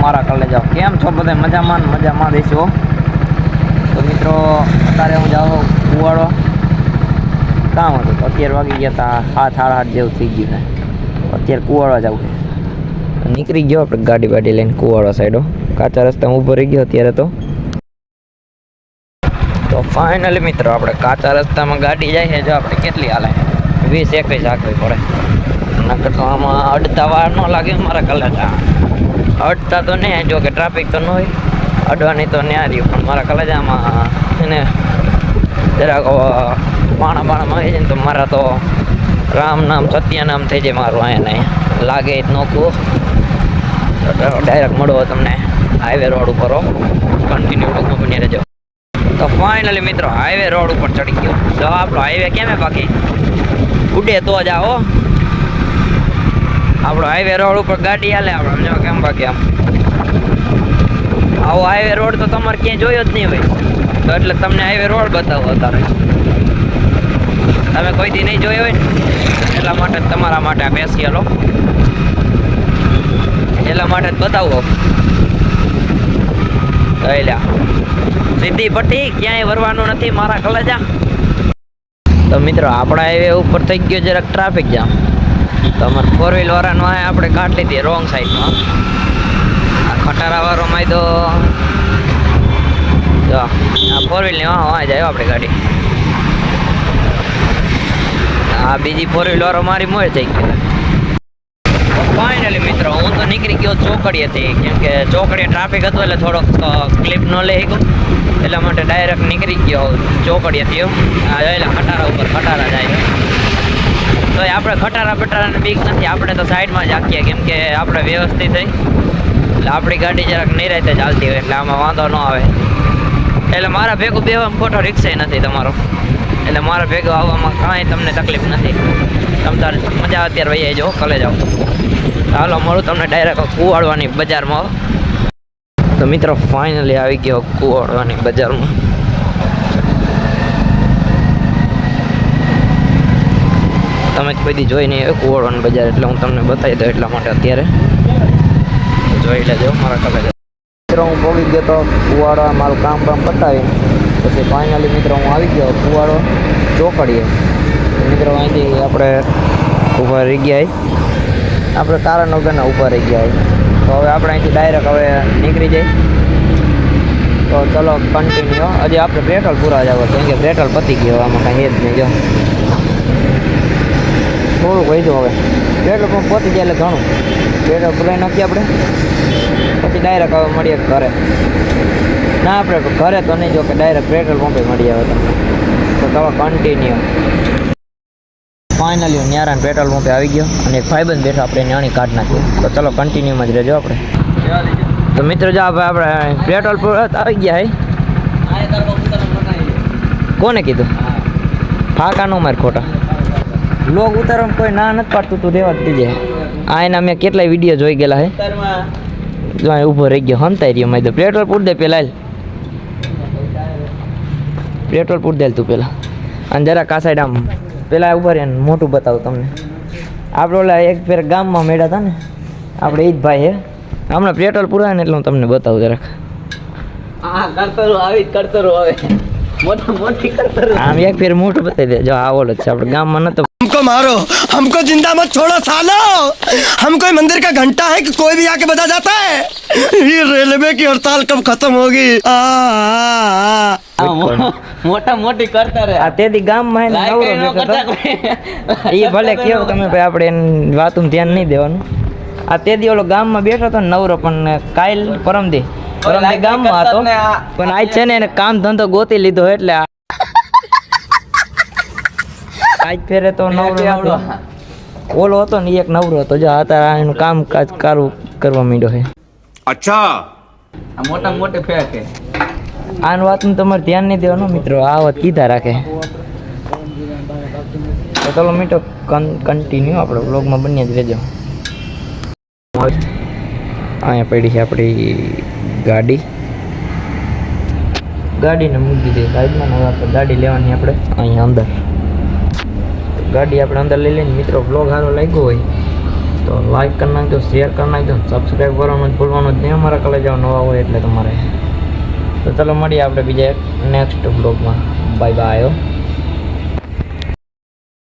મારા કલેજા કેમ છો બધા મજામાં દેશો તો મિત્રો અત્યારે હું જાઉં કુવાડો કામ હતું તો 11 વાગી ગયા હતા 7:30 જેવું થઈ ગયું ને અત્યારે કુવાડો જવું છે નીકળી ગયો આપણે ગાડી લઈને કુવાડો સાઈડો કાચા રસ્તામાં ઊભો રહી ગયો અત્યારે તો ફાઇનલી મિત્રો આપણે કાચા રસ્તામાં ગાડી જાય છે જો આપણે કેટલી હાલે 20-21 હાંકવી પડે નકર તો આમાં અડધા વાર ન લાગે મારા કલેજા અડતા તો નહીં જો કે ટ્રાફિક તો ન હોય અડવાની તો ન્યા રહ્યું પણ મારા કલેજામાં એને જરાક પાણામાં આવી જાય ને તો મારા તો રામ નામ સત્ય નામ થઈ જાય મારું અહીંયા નહીં લાગે જ નોખું ડાયરેક્ટ મળો તમને હાઈવે રોડ ઉપર કન્ટિન્યુ ટૂંકમાં બની રહેજો તો ફાઇનલી મિત્રો હાઈવે રોડ ઉપર ચડી ગયો જો આપણો હાઈવે કેમ બાકી ઉડે તો જ આવો આપણો હાઈવે રોડ ઉપર ગાડી હાલે આપણે જો કેમ બાકી આમ આવો હાઈવે રોડ તો તમારે ક્યાંય જોયો જ નહીં હોય તો એટલે તમને હાઈવે રોડ બતાવો અત્યારે તમે કોઈ દી નહીં જોયો હોય ને એટલા માટે તમારા માટે આ સ્પેશિયલ એટલા માટે જ બતાવો લ્યા સીધી પટ્ટી ક્યાંય વરવાનું નથી મારા કલેજા તો મિત્રો આપણા હાઈવે ઉપર થઈ ગયો જરાક ટ્રાફિક જામ તો અમારે 4 વ્હીલ વાળાનો આપણે કાઢ લીધી રોંગ સાઈડમાં આ ખટારા વાળો માં તો જો આ 4 વ્હીલની વાં જાય આપણી ગાડી આ બીજી 4 વ્હીલ વાળો મારી મોય થઈ ગયો ફાઇનલી મિત્રો હું તો નીકળી ગયો ચોકડીએથી કેમ કે ચોકડીએ ટ્રાફિક હતું એટલે થોડોક ક્લિપ ન લઈ ગયો એટલા માટે ડાયરેક્ટ નીકળી ગયો ચોકડીએથી આ જોયેલા ખટારા ઉપર ખટારા જાય તો આપણે ખટારાને બીક નથી આપણે તો સાઈડમાં જ આખીએ કેમ કે આપણે વ્યવસ્થિત થઈ એટલે આપણી ગાડી જરાક નિરાતે ચાલતી હોય એટલે આમાં વાંધો ન આવે એટલે મારા ભેગું બેવામાં ખોટો રિક્ષા નથી તમારો એટલે મારા ભેગું આવવામાં કાંઈ તમને તકલીફ નથી તમારે મજા અત્યારે વહી જાઓ કલે જાઓ ચાલો મળું તમને ડાયરેક્ટ કુવાડવાની બજારમાં તો મિત્રો ફાઇનલી આવી ગયો કુવાડવાની બજારમાં તમે કોઈ દી જોઈ નહીં કુવાડવાની બજાર એટલે હું તમને બતાવી દઉં એટલા માટે અત્યારે જોઈ લેજો મારા કલે મિત્રો હું પહોંચી ગયો તો કુવાડો મારું કામ પતાવી પછી ફાઇનલી મિત્રો હું આવી ગયો કુવાડો ચોકડીએ મિત્રો અહીંથી આપણે ઊભા રહી ગયા આપણે કારણ વગરના ઊભા રહી ગયા તો હવે આપણે અહીંથી ડાયરેક્ટ હવે નીકળી જાય તો ચલો કન્ટિન્યુ હજી આપણે પેટ્રોલ પૂરા જાવ કેમ કે પેટ્રોલ પતી ગયો આમાં કાંઈ એ જ નહીં જો થોડુંક વધ્યું હવે પેટ્રોલ પંપ પતી જાય એટલે ઘણું પેટ્રોલ પૂરાઈ નાખીએ આપણે પછી ડાયરેક્ટ હવે મળીએ ઘરે ના આપણે ઘરે તો નહીં જો કે ડાયરેક્ટ પેટ્રોલ પંપે મળી આવે તમને તો ચલો કન્ટિન્યુ ફાઇનલી હું ન્યારાન પેટ્રોલ પંપે આવી ગયો અને એક ભાઈબંધ બેઠો આપણે ન્યાણી કાઢ નાખ્યું તો ચલો કન્ટિન્યુમાં જ રહેજો આપણે તો મિત્રો જો આપણે પેટ્રોલ આવી ગયા કોને કીધું ફાકા નો માર ખોટા લોગ ઉતારવામાં કોઈ ના નથી પાડતું તું રહેવા જ દીજે આ એના મેં કેટલાય વિડીયો જોઈ ગયેલા હે જો ઊભો રહી ગયો હમતાઈ રહ્યો મેં તો પેટ્રોલ પૂર દે પેલા પેટ્રોલ પૂર દે તું પેલા અને જરાક આ સાઈડ આમ પેલા ઉભા રહે મોટું બતાવું તમને આપણે ઓલા એક ફેર ગામમાં મેળા હતા ને આપણે એ જ ભાઈ હે હમણાં પેટ્રોલ પૂરા ને એટલે હું તમને બતાવું જરાક આમ એક ફેર મોટું બતાવી દે જો આ ઓલો છે આપણે ગામમાં નતો हमको मारो हमको जिंदा मत छोड़ो सालो हम कोई मंदिर का घंटा है कि कोई भी आके बता जाता है ये रेलवे की हड़ताल कब खत्म होगी મોટા મોટી કરતા રહે આ તેદી ગામમાં નવરો બેઠો એ ભલે કેવો તમે ભાઈ આપણે વાતનું ધ્યાન નહીં દેવાનું આ તેદી ઓલો ગામમાં બેઠો હતો નવરો પણ કાલ પરમદી ગામમાં હતો પણ આજ છે ને એને કામ ધંધો ગોતી લીધો એટલે આજ ફેરે તો નવરો ઓલો હતો ને એક નવરો હતો જો અત્યારે એનું કામ કાજ કરવા માંડ્યો છે અચ્છા આ મોટા મોટે ફેક છે આન વાતનું તમારે ધ્યાન નહીં દેવાનું મિત્રો આ વાત કીધા રાખે તો ચલો મિત્રો કન્ટિન્યુ આપણે વ્લોગમાં બની જ રહેજો અહીંયા પડી છે આપણી ગાડીને મૂકી દીધી સાઈડમાં હવે આપણે ગાડી લેવાની આપણે અહીંયા અંદર ગાડી આપણે અંદર લઈ લઈને મિત્રો વ્લોગ સારો લાગ્યો હોય તો લાઈક કરી નાખજો, શેર કરી નાખજો, સબસ્ક્રાઈબ કરવાનું જ ભૂલવાનું જ નહીં અમારા કલેજાઓ નવા હોય એટલે તમારે. તો ચાલો મળીએ આપણે બીજા એક નેક્સ્ટ બ્લોગમાં. Bye bye.